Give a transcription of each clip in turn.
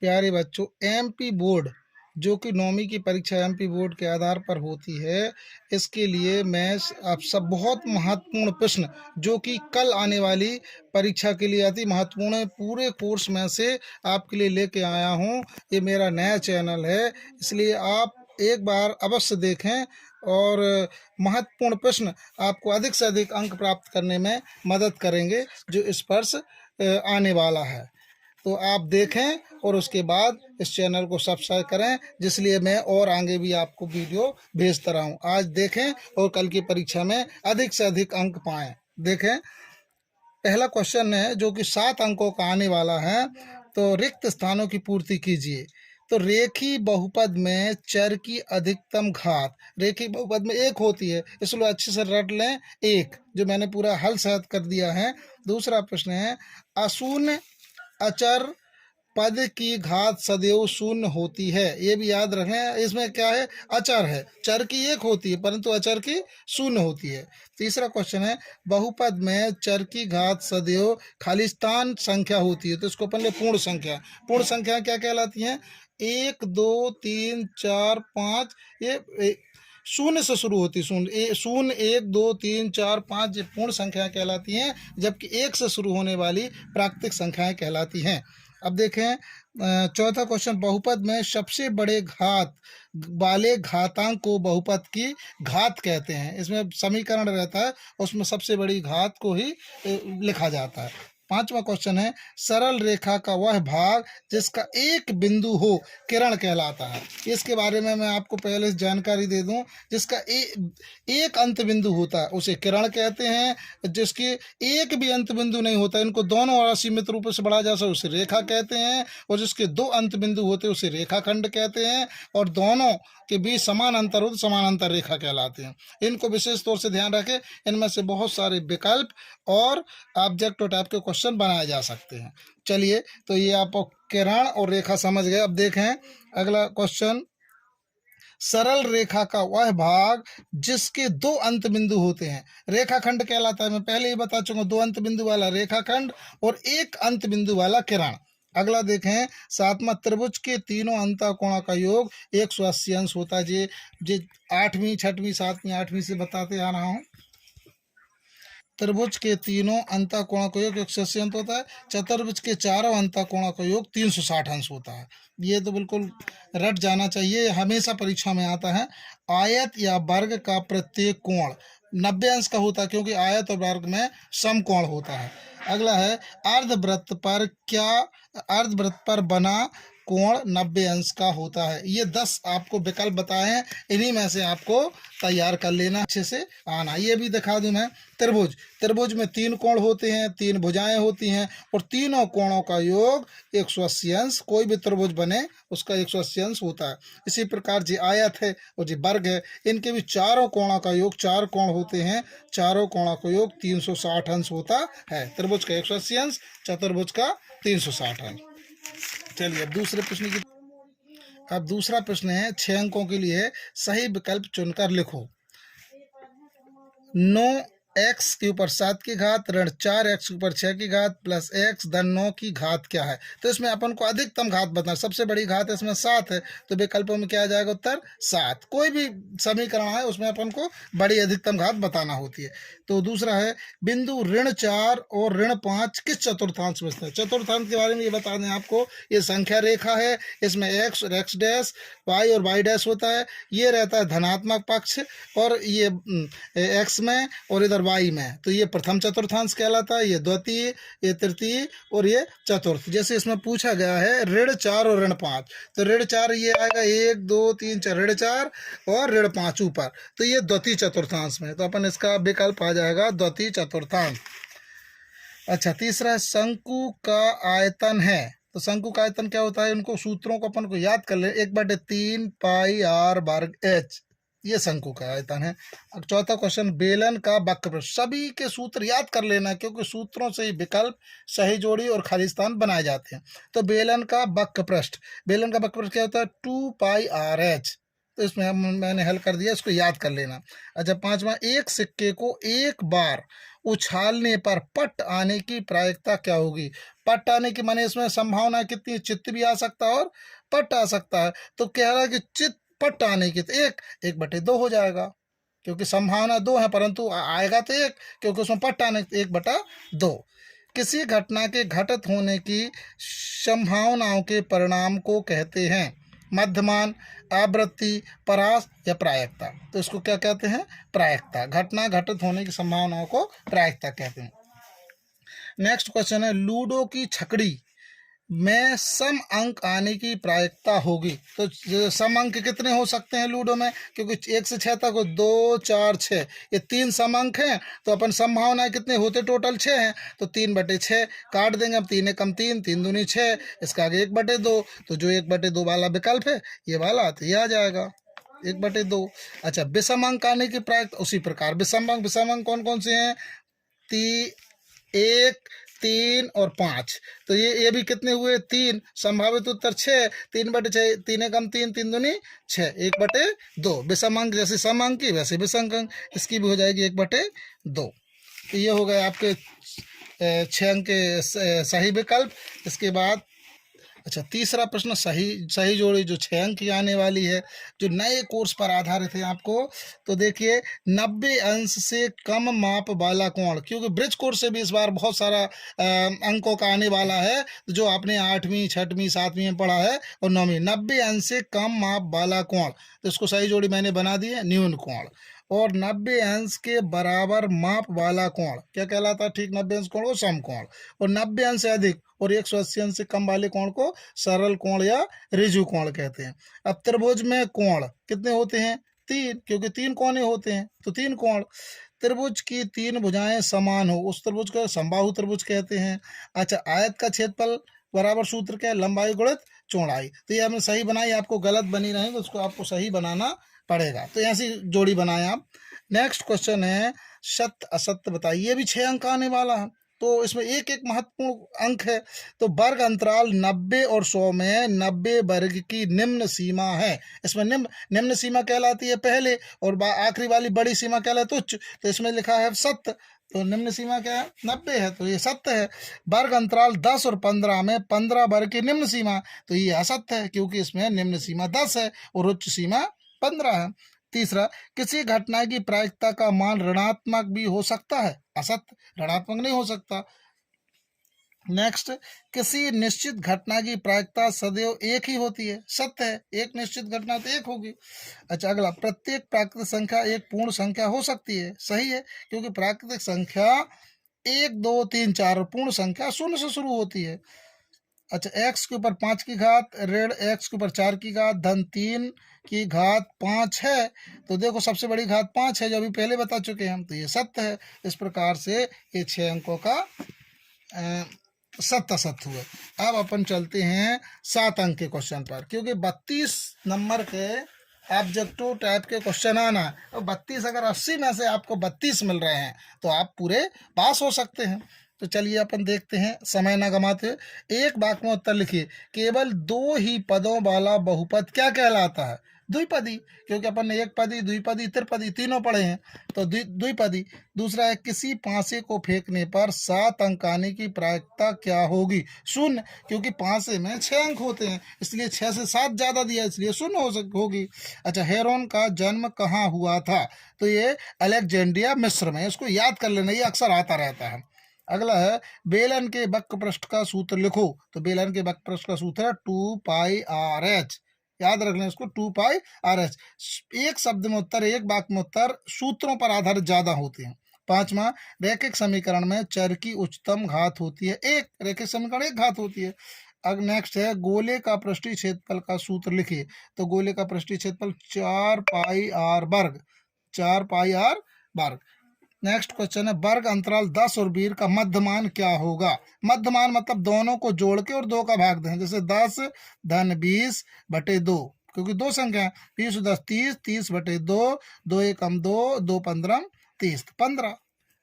प्यारे बच्चों, MP board जो कि 9वीं की परीक्षा एमपी बोर्ड के आधार पर होती है, इसके लिए मैं आप सब बहुत महत्वपूर्ण प्रश्न जो कि कल आने वाली परीक्षा के लिए अति महत्वपूर्ण है, पूरे कोर्स में से आपके लिए लेके आया हूँ। ये मेरा नया चैनल है, इसलिए आप एक बार अवश्य देखें और महत्वपूर्ण प्रश्न आपको अधिक से अधिक अंक प्राप्त करने में मदद करेंगे जो इस वर्ष आने वाला है। तो आप देखें और उसके बाद इस चैनल को सब्सक्राइब करें, जिसलिए मैं और आगे भी आपको वीडियो भेजता रहूं। आज देखें और कल की परीक्षा में अधिक से अधिक अंक पाएं। देखें, पहला क्वेश्चन है जो कि 7 अंकों का आने वाला है। तो रिक्त स्थानों की पूर्ति कीजिए। तो रेखी बहुपद में चर की अधिकतम घात, रेखी बहुपद में एक होती है, इसलिए अच्छे से रट लें, एक, जो मैंने पूरा हल शायद कर दिया है। दूसरा प्रश्न है, अशून्य अचर पद की घात सदैव शून्य होती है। ये भी याद रखें, इसमें क्या है, अचर है, चर की एक होती है परंतु अचर की शून्य होती है। तीसरा क्वेश्चन है, बहुपद में चर की घात सदैव खालिस्तान संख्या होती है। तो इसको अपन ले पूर्ण संख्या। पूर्ण संख्या क्या कहलाती हैं? 1 2 3 4 5, ये शून्य से शुरू होती, शून्य, 1 2 3 4 5 ये पूर्ण संख्या कहलाती हैं, जबकि एक से शुरू होने वाली प्राकृतिक संख्याएं कहलाती हैं। अब देखें चौथा क्वेश्चन, बहुपद में सबसे बड़े घात वाले घातांक को बहुपद की घात कहते हैं। इसमें समीकरण रहता है, उसमें सबसे बड़ी घात को ही लिखा जाता है। पांचवा क्वेश्चन है, सरल रेखा का वह भाग जिसका एक बिंदु हो किरण कहलाता है। इसके बारे में मैं आपको पहले जानकारी दे दूं, जिसका एक अंत बिंदु होता है उसे किरण कहते हैं। जिसकी एक भी अंत बिंदु नहीं होता, इनको दोनों असीमित रूप से बढ़ा जा सकता उसे रेखा कहते हैं। और जिसके 2 अंत बिंदु होते हैं उसे रेखाखंड कहते हैं। और दोनों के बीच समान अंतर हो तो समानांतर रेखा कहलाते हैं। इनको विशेष तौर से ध्यान रखें, इनमें से बहुत सारे विकल्प और ऑब्जेक्टिव टाइप के क्वेश्चन बनाए जा सकते हैं। चलिए, तो ये आप किरण और रेखा समझ गए। अब देखें अगला क्वेश्चन, सरल रेखा का वह भाग जिसके 2 अंत बिंदु होते हैं रेखाखंड कहलाता है। मैं पहले ही बता चुका, 2 अंत बिंदु वाला रेखाखंड और 1 अंत बिंदु वाला किरण। अगला देखें, सातवां, त्रिभुज के तीनों अंतःकोणों का योग 180 अंश होता है। जे 8वीं 6वीं 7वीं 8वीं से बताते आ रहा हूँ। त्रिभुज के तीनों अंतःकोणों का योग 180 अंश होता है। चतुर्भुज के चारों अंतःकोणों का योग 360 अंश होता है। ये तो बिल्कुल रट जाना चाहिए, हमेशा परीक्षा में आता है। आयत या वर्ग का प्रत्येक कोण 90 अंश का होता है, क्योंकि आयत और वर्ग में समकोण होता है। अगला है, अर्धवृत्त पर बना कोण 90 अंश का होता है। ये 10 आपको विकल्प बताए हैं, इन्हीं में से आपको तैयार कर लेना, अच्छे से आना। ये भी दिखा दूं मैं, त्रिभुज में 3 कोण होते हैं, 3 भुजाएं होती हैं, और तीनों कोणों का योग 180 अंश। कोई भी त्रिभुज बने उसका 180 अंश होता है। इसी प्रकार जी आयत है और जी वर्ग है, इनके भी चारों कोणों का योग, 4 कोण होते हैं, चारों कोणों का योग 360 अंश होता है। त्रिभुज का 180 अंश, चतुर्भुज का 360 अंश। चलिए अब दूसरा प्रश्न है, 6 अंकों के लिए, सही विकल्प चुनकर लिखो। 9 x के ऊपर 7 की घात ऋण 4 x के ऊपर 6 की घात प्लस x धन 9 की घात क्या है? तो इसमें अपन को अधिकतम घात बताना, सबसे बड़ी घात इसमें 7 है, तो विकल्पों में क्या आ जाएगा उत्तर? 7। कोई भी समीकरण है उसमें अपन को बड़ी अधिकतम घात बताना होती है। तो दूसरा है, बिंदु ऋण 4 और ऋण 5 किस चतुर्थांश में स्थित है? चतुर्थांश के बारे में ये बता दें आपको, ये संख्या रेखा है, इसमें x और x डैश, y और y डैश होता है। ये रहता है धनात्मक पक्ष, और ये x में और इधर y में, तो ये प्रथम चतुर्थांश कहलाता है, ये द्वितीय, ये तृतीय और ये चतुर्थ। जैसे इसमें पूछा गया है ऋण 4 और ऋण 5, तो ऋण 4 ये आएगा 1 2 3 4, ऋण 4 और ऋण 5 ऊपर, तो ये द्वितीय चतुर्थांश में, तो अपन इसका विकल्प आ जाएगा द्वितीय चतुर्थांश। अच्छा, तीसरा, शंकु का आयतन है। तो शंकु का आयतन क्या होता है? उनको सूत्रों को अपन को याद कर ले, 1/3 पाई r वर्ग h, ये शंकु का आयतन है। अब चौथा क्वेश्चन, बेलन का वक्रपृष्ठ। सभी के सूत्र याद कर लेना, क्योंकि सूत्रों से ही विकल्प, सही जोड़ी और खालिस्तान बनाए जाते हैं। तो बेलन का वक्रपृष्ठ क्या होता है? 2 पाई RH। तो इसमें मैंने हल कर दिया, इसको याद कर लेना। अच्छा, पांचवा, एक सिक्के को एक बार उछालने पर पट आने की प्रायिकता क्या होगी? पट आने की माने इसमें संभावना कितनी है? चित्त भी आ सकता है और पट आ सकता है। तो कह रहा है कि चित्त पट आने की, तो एक बटे दो हो जाएगा, क्योंकि संभावना दो है परंतु आएगा तो एक, क्योंकि उसमें पट आने एक बटा दो। किसी घटना के घटित होने की संभावनाओं के परिणाम को कहते हैं मध्यमान, आवृत्ति, परास या प्रायिकता। तो इसको क्या कहते हैं? प्रायिकता। घटना घटित होने की संभावनाओं को प्रायिकता कहते हैं। नेक्स्ट क्वेश्चन है, लूडो की छकड़ी में सम अंक आने की प्रायिकता होगी। तो सम अंक कितने हो सकते हैं लूडो में? क्योंकि 1 से 6 तक 2, 4, 6 ये 3 सम अंक हैं, तो अपन संभावनाएं कितने होते? टोटल 6 हैं, तो 3/6 काट देंगे। अब 3 एकम 3, 3 दूनी 6, इसका आगे 1/2, तो जो 1/2 वाला विकल्प है ये वाला, तो ये आ जाएगा 1/2। अच्छा, विषम अंक आने की प्रायिकता उसी प्रकार विषम अंक कौन कौन से हैं? 1, 3 और 5। तो ये भी कितने हुए? 3। संभावित उत्तर 6। 3/6, 3 एकम 3, 3 दूनी 6, 1/2। विषम अंक जैसे सम अंक की वैसे विषम अंक, इसकी भी हो जाएगी 1/2। तो ये हो गए आपके 6 अंक के सही विकल्प। इसके बाद अच्छा, तीसरा प्रश्न सही जोड़ी जो 6 अंक की आने वाली है, जो नए कोर्स पर आधारित है आपको। तो देखिए, 90 अंश से कम माप वाला कोण, क्योंकि ब्रिज कोर्स से भी इस बार बहुत सारा अंकों का आने वाला है, जो आपने 8वीं 6वीं 7वीं में पढ़ा है और 9वीं। 90 अंश से कम माप वाला कोण, तो इसको सही जोड़ी मैंने बना दी है न्यून कोण। और 90 अंश के बराबर माप वाला कोण क्या कहलाता है? ठीक, 90 अंश कोण को सम कोण, और 90 अंश से अधिक और 180 अंश से कम वाले कोण को सरल कोण या ऋजु कोण कहते हैं। अब त्रिभुज में कोण कितने होते हैं? 3, क्योंकि 3 कोने होते हैं, तो 3 कोण। त्रिभुज की 3 भुजाएं समान हो उस त्रिभुज को समबाहु त्रिभुज कहते हैं। अच्छा, आयत का क्षेत्रफल बराबर सूत्र क्या है? लंबाई गुणित चौड़ाई। तो ये हमने सही बनाई, आपको गलत बनी रहेगी उसको आपको सही बनाना पड़ेगा। तो ऐसी जोड़ी बनाए आप। नेक्स्ट क्वेश्चन है, सत्य असत्य बताइए। ये भी 6 अंक आने वाला है, तो इसमें एक एक महत्वपूर्ण अंक है। तो वर्ग अंतराल 90 और 100 में 90 वर्ग की निम्न सीमा है। इसमें निम्न सीमा कहलाती है पहले, और आखिरी वाली बड़ी सीमा कहलाती है उच्च। तो इसमें लिखा है सत्य, तो निम्न सीमा क्या है? 90 है, तो ये सत्य है। वर्ग अंतराल 10 और 15 में 15 वर्ग की निम्न सीमा, तो ये असत्य है, क्योंकि इसमें निम्न सीमा 10 है और उच्च सीमा 15 है। तीसरा, किसी घटना की प्रायिकता का मान ऋणात्मक भी हो सकता है, असत्य, ऋणात्मक नहीं हो सकता। नेक्स्ट, किसी निश्चित घटना की प्रायिकता सदैव एक ही होती है, सत्य है, एक निश्चित घटना तो एक होगी। अच्छा, अगला, प्रत्येक प्राकृतिक संख्या एक पूर्ण संख्या हो सकती है, सही है, क्योंकि प्राकृतिक संख्या 1, 2, 3, 4 और पूर्ण संख्या 0 से शुरू होती है। अच्छा, x के ऊपर 5 की घात, ऋण x के ऊपर 4 की घात, धन 3 की घात 5 है। तो देखो, सबसे बड़ी घात 5 है, जो अभी पहले बता चुके हैं हम, तो ये सत्य है। इस प्रकार से ये 6 अंकों का सत्य असत्य हुए। अब अपन चलते हैं 7 अंक के क्वेश्चन पर, क्योंकि 32 नंबर के ऑब्जेक्टिव टाइप के क्वेश्चन आना है, और 32 अगर 80 में से आपको 32 मिल रहे हैं तो आप पूरे पास हो सकते हैं। तो चलिए अपन देखते हैं, समय ना गमाते हुए। एक वाक्य में उत्तर लिखिए, केवल 2 ही पदों वाला बहुपद क्या कहलाता है? द्विपदी, क्योंकि अपन ने एक पदी, द्विपदी, त्रिपदी तीनों पढ़े हैं, तो द्विपदी। दूसरा है, किसी पासे को फेंकने पर 7 अंक आने की प्रायिकता क्या होगी? 0, क्योंकि पासे में 6 अंक होते हैं, इसलिए 6 से 7 ज्यादा दिया, इसलिए 0 होगी। अच्छा, हेरोन का जन्म कहाँ हुआ था? तो ये अलेक्जेंड्रिया मिस्र में, इसको याद कर लेना, ये अक्सर आता रहता है। अगला है, बेलन के वक्र पृष्ठ का सूत्र लिखो। तो बेलन के वक्र पृष्ठ का सूत्र है 2πRh, याद रख लें इसको, 2πRh। एक शब्द में उत्तर, एक वाक्य में उत्तर सूत्रों पर आधारित ज्यादा होते हैं। 5वां, रैखिक समीकरण में चर की उच्चतम घात होती है 1, रैखिक समीकरण 1 घात होती है। अब नेक्स्ट है, गोले का पृष्ठीय क्षेत्रफल का सूत्र लिखिए। तो गोले का पृष्ठीय क्षेत्रफल 4πr वर्ग, 4πr वर्ग। नेक्स्ट क्वेश्चन है, वर्ग अंतराल 10 और 20 का मध्यमान क्या होगा? मध्यमान मतलब दोनों को जोड़ के और 2 का भाग दें, जैसे 10 धन 20/2, क्योंकि 2 संख्या है, 20 10 30, 30/2, 2 एकम 2, 2 15 30, 15,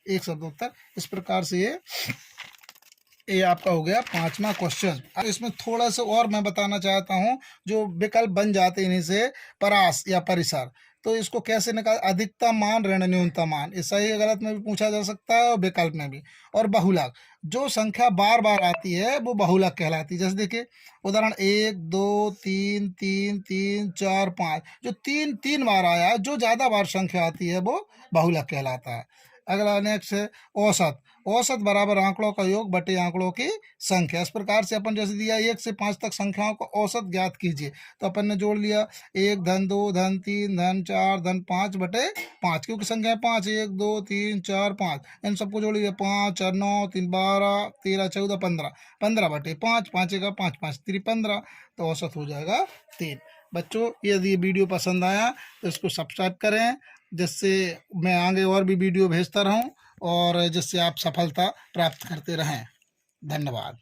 एक शब्द उत्तर। इस प्रकार से ये आपका हो गया 5वां क्वेश्चन। अब इसमें थोड़ा सा और मैं बताना चाहता हूँ, जो विकल्प बन जाते हैं इन्हीं से, परास या परिसर। तो इसको कैसे निकाल, अधिकतम मान ऋण न्यूनतम मान, ये सही या गलत में भी पूछा जा सकता है और विकल्प में भी। और बहुलक, जो संख्या बार बार आती है वो बहुलक कहलाती है। जैसे देखिए उदाहरण 1 2 3 3 3 4 5, जो 3 बार आया है, जो ज़्यादा बार संख्या आती है वो बहुलक कहलाता है। अगला नेक्स्ट है औसत। औसत बराबर आंकड़ों का योग बटे आंकड़ों की संख्या। इस प्रकार से अपन जैसे दिया 1 से 5 तक संख्याओं का औसत ज्ञात कीजिए, तो अपन ने जोड़ लिया 1 धन 2 धन 3 धन 4 धन 5 बटे 5, क्योंकि संख्या 5 1 2 3 4 5, इन सबको जोड़ लिया 5 4 9 3 12 13 14 15, 15 बटे 5, 5 का 5 5 3 15, तो औसत हो जाएगा 3। बच्चों यदि ये वीडियो पसंद आया तो इसको सब्सक्राइब करें, जिससे मैं आगे और भी वीडियो भेजता रहूं और जिससे आप सफलता प्राप्त करते रहें। धन्यवाद।